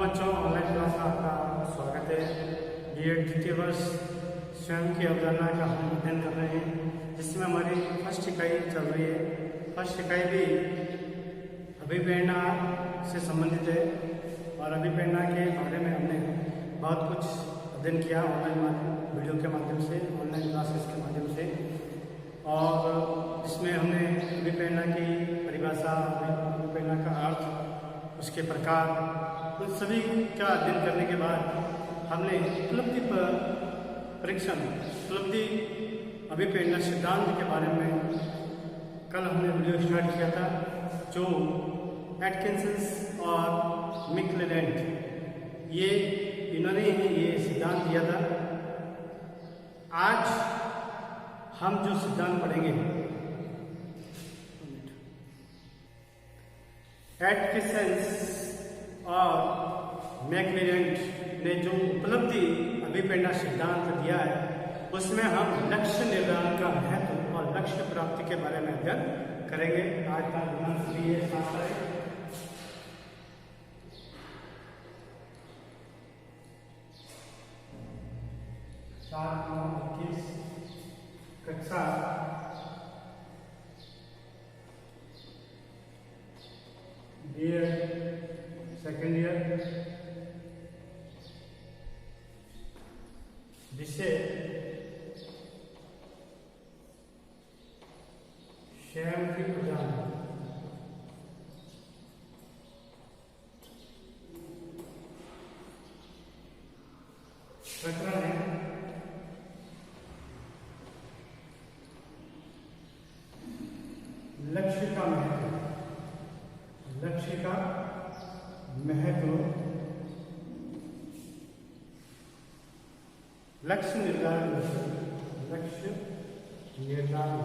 बच्चों, online class में आपका स्वागत है। बीएड द्वितीय वर्ष स्वयं की अवधारणा का हम अध्ययन कर रहे हैं, जिसमें हमारी फर्स्ट इकाई चल रही है। फर्स्ट इकाई भी अभिप्रेरणा से संबंधित है और अभिप्रेरणा के बारे में हमने बहुत कुछ अध्ययन किया ऑनलाइन वीडियो के माध्यम से, ऑनलाइन क्लासेस के माध्यम से। और इसमें हमने अभिप्रेरणा की परिभाषा, अभिप्रेरणा का अर्थ, उसके प्रकार, उन सभी का अध्ययन करने के बाद हमने उपलब्धि परीक्षण, उपलब्धि अभिप्रेरणा सिद्धांत के बारे में कल हमने वीडियो स्टार्ट किया था, जो एटकिंसन और मैक्लेलैंड इन्होंने ये सिद्धांत दिया था। आज हम जो सिद्धांत पढ़ेंगे, एटकिंसन और मैक्लेलैंड ने जो उपलब्धि अभिप्रेरणा सिद्धांत दिया है, उसमें हम लक्ष्य निर्धारण का महत्व और लक्ष्य प्राप्ति के बारे में अध्ययन करेंगे। आज का दिनांक भी है 7 तारीख। 7/9/21 कक्षा बीएड सेकेंड ईयर, विषय स्वयं की अवधारणा। प्रकरण है लक्ष्य का महत्व। लक्ष्य का महत्व, लक्ष्य निर्धारण, लक्ष्य निर्धारण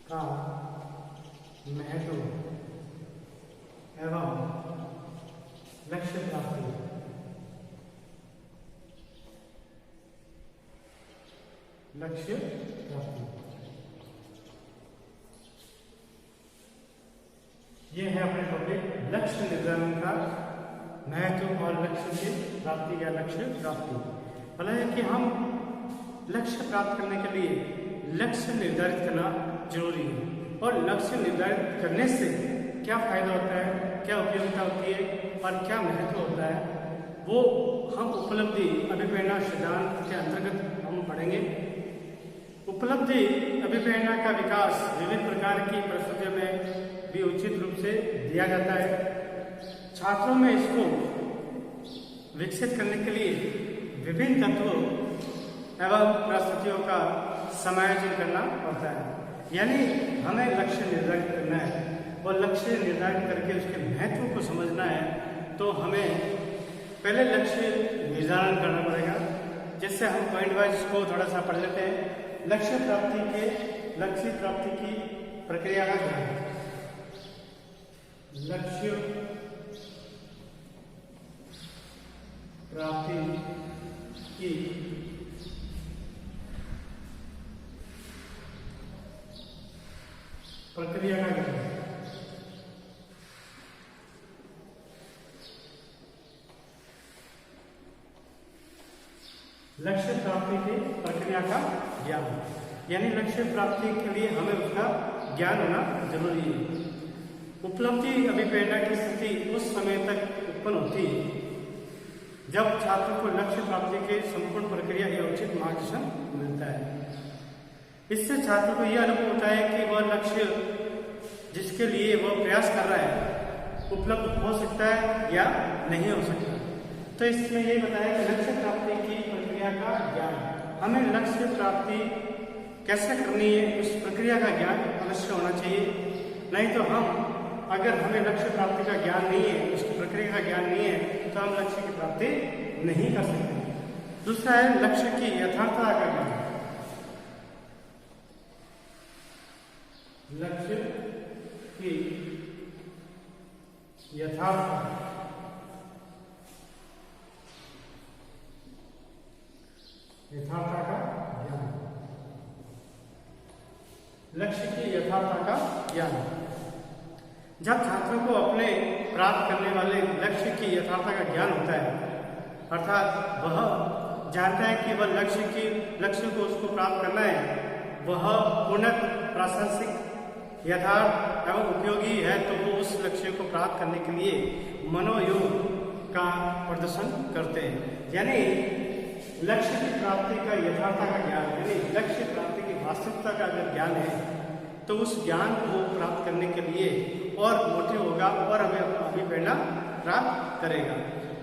का महत्व एवं लक्ष्य प्राप्ति। लक्ष्य प्राप्ति ये है अपने टॉपिक, लक्ष्य निर्धारण का महत्व और लक्ष्य की प्राप्ति या लक्ष्य प्राप्ति। भला है कि हम लक्ष्य प्राप्त करने के लिए लक्ष्य निर्धारित करना जरूरी है, और लक्ष्य निर्धारित करने से क्या फायदा होता है, क्या उपयोगिता होती है और क्या महत्व होता है, वो हम उपलब्धि अभिप्रेरणा सिद्धांत के अंतर्गत हम पढ़ेंगे। उपलब्धि अभिप्रेरणा का विकास विभिन्न प्रकार की परिस्थितियों में भी उचित रूप से दिया जाता है। छात्रों में इसको विकसित करने के लिए विभिन्न तत्वों एवं परिस्थितियों का समायोजन करना होता है। यानी हमें लक्ष्य निर्धारित करना है, और लक्ष्य निर्धारित करके उसके महत्व को समझना है, तो हमें पहले लक्ष्य निर्धारण करना पड़ेगा। जैसे हम पॉइंट वाइज इसको थोड़ा सा पढ़ लेते हैं। लक्ष्य प्राप्ति की प्रक्रिया का क्या है? लक्ष्य प्राप्ति की प्रक्रिया का क्या है? लक्ष्य प्राप्ति की प्रक्रिया का ज्ञान, यानी लक्ष्य प्राप्ति के लिए हमें उसका ज्ञान होना जरूरी है। उपलब्धि अभिप्रेरणा की स्थिति उस समय तक उत्पन्न होती है जब छात्र को लक्ष्य प्राप्ति के संपूर्ण प्रक्रिया या उचित मार्गदर्शन मिलता है। इससे छात्र को यह अनुभव होता है कि वह लक्ष्य जिसके लिए वह प्रयास कर रहा है उपलब्ध हो सकता है या नहीं हो सकता। तो इसमें यही बताया कि लक्ष्य प्राप्ति की प्रक्रिया का ज्ञान, हमें लक्ष्य प्राप्ति कैसे करनी है उस प्रक्रिया का ज्ञान अवश्य होना चाहिए। नहीं तो अगर हमें लक्ष्य प्राप्ति का ज्ञान नहीं है, उसकी प्रक्रिया का ज्ञान नहीं है, तो हम लक्ष्य की प्राप्ति नहीं कर सकते। दूसरा है लक्ष्य की यथार्थता का ज्ञान। लक्ष्य की यथार्थता, यथार्थता का ज्ञान। लक्ष्य की यथार्थता का ज्ञान। जब छात्रों को अपने प्राप्त करने वाले लक्ष्य की यथार्थता का ज्ञान होता है, अर्थात वह जानता है कि वह लक्ष्य को उसको प्राप्त करना है, वह उन्नत, प्रासंगिक, यथार्थ एवं उपयोगी है, तो वो उस लक्ष्य को प्राप्त करने के लिए मनोयोग का प्रदर्शन करते हैं। यानी लक्ष्य की प्राप्ति का यथार्थता का ज्ञान, यानी लक्ष्य प्राप्ति की वास्तविकता का अगर ज्ञान है तो उस ज्ञान को प्राप्त करने के लिए और मोटिव होगा और हमें अभिप्रेरणा प्राप्त करेगा।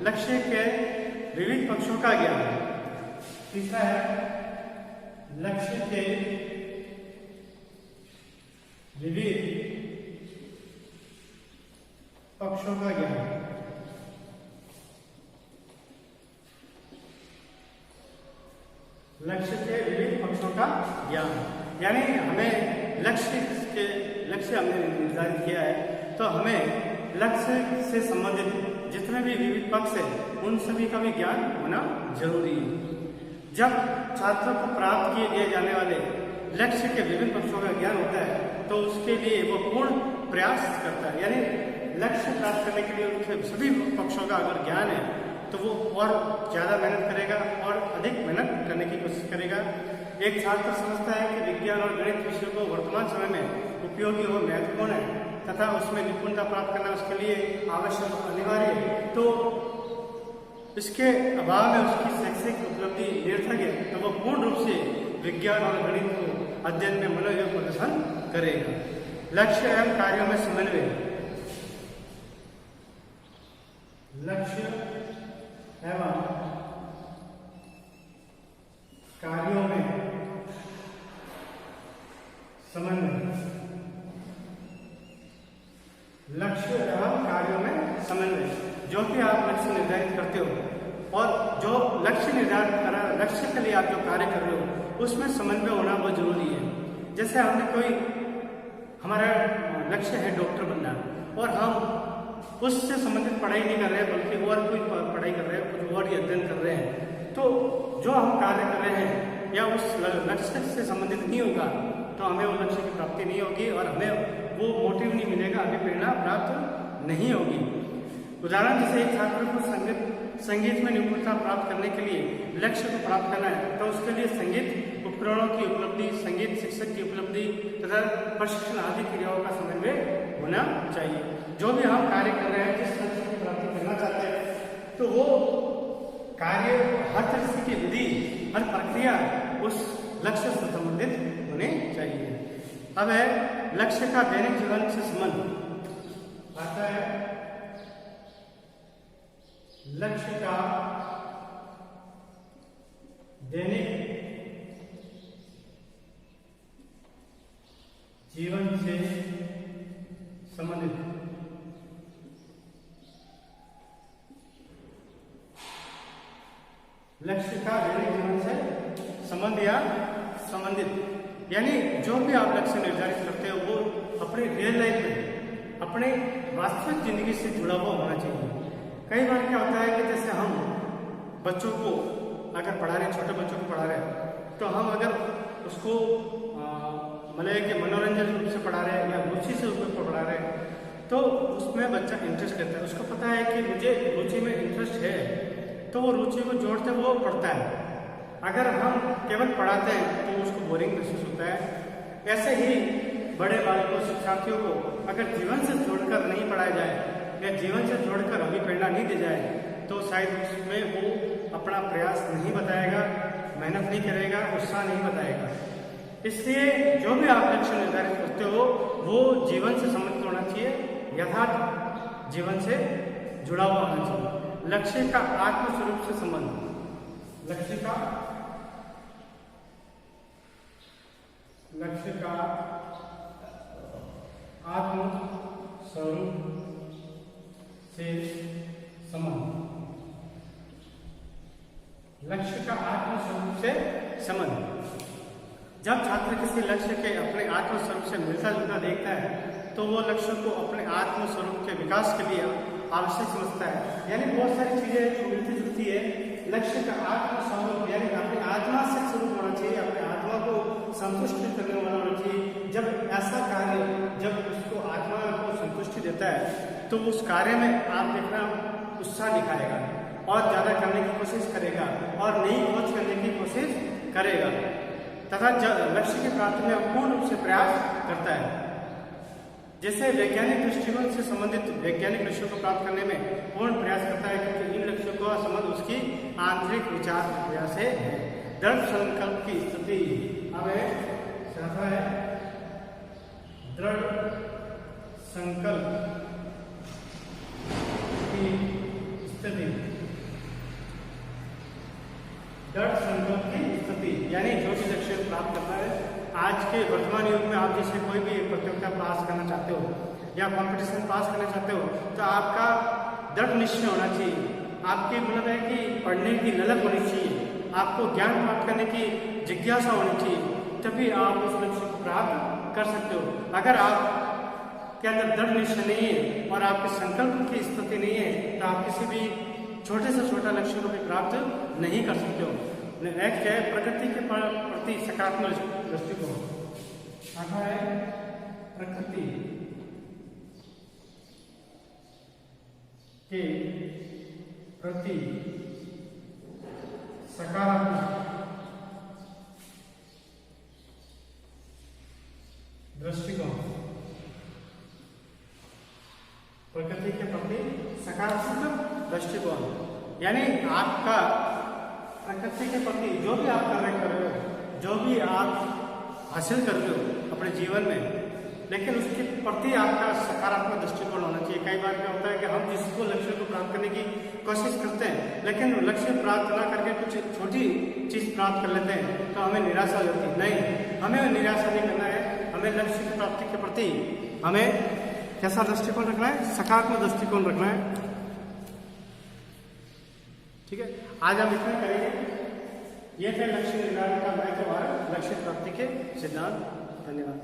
लक्ष्य के विविध पक्षों का ज्ञान। तीसरा है लक्ष्य के विविध पक्षों का ज्ञान। लक्ष्य के विविध पक्षों का ज्ञान, यानी हमें लक्ष्य हमने निर्धारित किया है, तो हमें लक्ष्य से संबंधित जितने भी विविध पक्ष है उन सभी का भी ज्ञान होना जरूरी है। जब छात्रों को प्राप्त किए गए जाने वाले लक्ष्य के विभिन्न पक्षों का ज्ञान होता है तो उसके लिए वो पूर्ण प्रयास करता है, यानी लक्ष्य प्राप्त करने के लिए उनके सभी पक्षों का अगर ज्ञान है तो वो और ज़्यादा मेहनत करेगा और अधिक मेहनत करने की कोशिश करेगा। एक छात्र समझता है कि विज्ञान और गणित विषय को वर्तमान समय में उपयोगी और महत्वपूर्ण है तथा उसमें निपुणता प्राप्त करना उसके लिए आवश्यक और अनिवार्य है, तो इसके अभाव में उसकी शैक्षिक उपलब्धि निरर्थक है, तो वो पूर्ण रूप से विज्ञान और गणित को अध्ययन में मनोयोग प्रदर्शन करेगा। लक्ष्य एवं कार्यों में समन्वय। लक्ष्य एवं कार्यों में समन्वय। लक्ष्य एवं कार्यों में समन्वय। जो भी आप लक्ष्य निर्धारित करते हो और जो लक्ष्य निर्धारित करा, लक्ष्य के लिए आप जो कार्य कर रहे हो उसमें समन्वय होना बहुत जरूरी है। जैसे हमने हमारा लक्ष्य है डॉक्टर बनना और हम उससे संबंधित पढ़ाई नहीं कर रहे हैं बल्कि और कोई पढ़ाई कर रहे हैं, कुछ और ही अध्ययन कर रहे हैं, तो जो हम कार्य कर रहे हैं या उस लक्ष्य से संबंधित नहीं होगा तो हमें वो लक्ष्य की प्राप्ति नहीं होगी और हमें वो मोटिव नहीं मिलेगा, अभिप्रेरणा प्राप्त नहीं होगी। उदाहरण जैसे एक छात्र को संगीत में निपुणता प्राप्त करने के लिए लक्ष्य को प्राप्त करना है तो उसके लिए संगीत उपकरणों की उपलब्धि, संगीत शिक्षक की उपलब्धि तथा प्रशिक्षण आदि क्रियाओं का समन्वय होना चाहिए। जो भी हम कार्य कर रहे हैं, जिस लक्ष्य की प्राप्ति करना चाहते हैं, तो वो कार्य हर तरह की विधि, हर प्रक्रिया उस लक्ष्य से संबंधित होने चाहिए। अब है लक्ष्य का दैनिक जीवन से संबंध। आता है लक्ष्य का दैनिक जीवन से संबंधित। लक्ष्य का दैनिक जीवन से संबंध या संबंधित, यानी जो भी आप लक्ष्य निर्धारित करते हो वो अपने रियल लाइफ में, अपने वास्तविक जिंदगी से जुड़ा हुआ होना चाहिए। कई बार क्या होता है कि जैसे हम बच्चों को अगर पढ़ा रहे, छोटे बच्चों को पढ़ा रहे, तो हम अगर उसको मतलब कि मनोरंजन रूप से पढ़ा रहे हैं या रुचि से उसको पढ़ा रहे हैं तो उसमें बच्चा इंटरेस्ट लेता है, उसको पता है कि मुझे रुचि में इंटरेस्ट है, तो वो रुचि को जोड़ते वो पढ़ता है। अगर हम केवल पढ़ाते हैं तो उसको बोरिंग महसूस होता है। ऐसे ही बड़े बालकों, शिक्षार्थियों को अगर जीवन से जोड़कर नहीं पढ़ाया जाए या जीवन से जोड़कर अभिप्रेरणा नहीं दी जाए तो शायद उसमें वो अपना प्रयास नहीं बताएगा, मेहनत नहीं करेगा, उत्साह नहीं बताएगा। इसलिए जो भी आप लक्ष्य निर्धारित करते हो वो जीवन से संबंधित होना चाहिए, यथार्थ जीवन से जुड़ा हुआ होना चाहिए। लक्ष्य का आत्मस्वरूप से संबंध। लक्ष्य का आत्मस्वरूप से संबंध। लक्ष्य का आत्मस्वरूप से संबंध। जब छात्र किसी लक्ष्य के अपने आत्मस्वरूप से मिलता जुलता देखता है तो वो लक्ष्य को अपने आत्मस्वरूप के विकास के लिए आवश्यक समझता है। यानी बहुत सारी चीजें जो मिलती जुलती है, लक्ष्य का आत्मस्वरूप यानी अपनी आत्मा से स्वरूप होना चाहिए, अपने आत्मा को संतुष्ट करने वाला होना चाहिए। जब ऐसा कार्य जब उसको आत्मा को संतुष्टि देता है तो उस कार्य में आप देखना उत्साह दिखाएगा और ज़्यादा करने की कोशिश करेगा और नई खोज करने की कोशिश करेगा तथा लक्ष्य की प्राप्ति में पूर्ण रूप से प्रयास करता है। जैसे वैज्ञानिक दृष्टिकोण से संबंधित वैज्ञानिक लक्ष्यों को प्राप्त करने में पूर्ण प्रयास करता है, क्योंकि इन लक्ष्यों का संबंध उसकी आंतरिक विचार प्रक्रिया से है। दृढ़ संकल्प की स्थिति, अब शाखा है दृढ़ संकल्प की स्थिति। दृढ़ संकल्प की स्थिति यानी जो भी लक्ष्य प्राप्त करना है। आज के वर्तमान युग में आप जैसे कोई भी प्रतियोगिता पास करना चाहते हो या कंपटीशन पास करना चाहते हो तो आपका दृढ़ निश्चय होना चाहिए। आपकी मतलब है कि पढ़ने की ललक होनी चाहिए, आपको ज्ञान प्राप्त करने की जिज्ञासा होनी चाहिए, तभी आप उस लक्ष्य को प्राप्त कर सकते हो। अगर आप के अंदर दृढ़ निश्चय नहीं है और आपके संकल्प की स्थिति नहीं है तो आप किसी भी छोटे से छोटा लक्ष्य को भी प्राप्त नहीं कर सकते हो। नेक्स्ट है प्रकृति के प्रति सकारात्मक दृष्टिकोण। आता है प्रकृति के प्रति सकारात्मक दृष्टिकोण। प्रकृति के प्रति सकारात्मक दृष्टिकोण यानी आपका प्रकृति के प्रति जो भी आप कार्य कर रहे हो, जो भी आप हासिल कर रहे हो अपने जीवन में, लेकिन उसके प्रति आपका सकारात्मक दृष्टिकोण होना चाहिए। कई बार क्या होता है कि हम जिसको लक्ष्य को प्राप्त करने की कोशिश करते हैं लेकिन लक्ष्य प्राप्त ना करके कुछ छोटी चीज प्राप्त कर लेते हैं तो हमें निराशा हो जाती है। नहीं, हमें निराशा नहीं करना है, हमें लक्ष्य की प्राप्ति के प्रति हमें कैसा दृष्टिकोण रखना है? सकारात्मक दृष्टिकोण रखना है। ठीक है, आज हम इतना करेंगे। ये थे लक्ष्य निर्धारण का महत्व और लक्ष्य प्राप्ति के सिद्धांत। धन्यवाद।